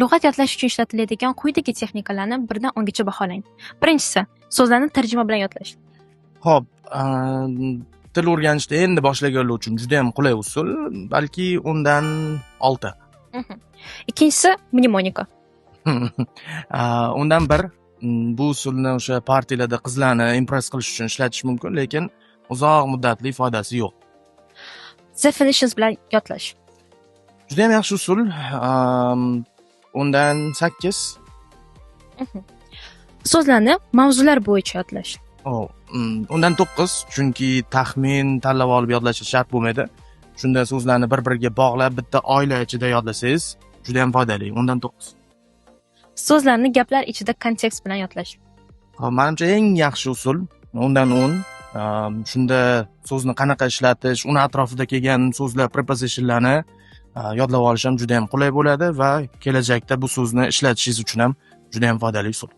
Lug'at yodlash uchun ishlatiladigan quyidagi texnikalarni 1 dan 10 gacha baholang. Birinchisi, so'zlarni tarjima bilan yodlash. Xo'p, til o'rganishda endi boshlaganlar uchun juda ham qulay usul, balki 10 dan 6. Ikkinchisi, mnemonika. 10 dan 1. Bu usulni o'sha partiyalarda qizlarni impress qilish uchun ishlatish mumkin, lekin uzoq muddatli foydasi yo'q. Definitions bilan yodlash. Juda ham yaxshi usul. 10 dan 8. So'zlarni mavzular bo'yicha yodlash. 10 dan 9, chunki taxmin tanlab olib yodlash shart bo'lmaydi. Shunda so'zlarni bir-biriga bog'lab bitta oila ichida yodlasangiz, juda ham foydali. 10 dan 9. So'zlarni gaplar ichida kontekst bilan yodlash. Menimcha eng yaxshi usul 10 dan 10. Shunda so'zni qanaqa ishlatish, uni atrofida kelgan so'zlar, prepositionlarni yodlab olish ham juda ham qulay bo'ladi va kelajakda bu so'zni ishlatishingiz uchun ham juda ham foydali usul.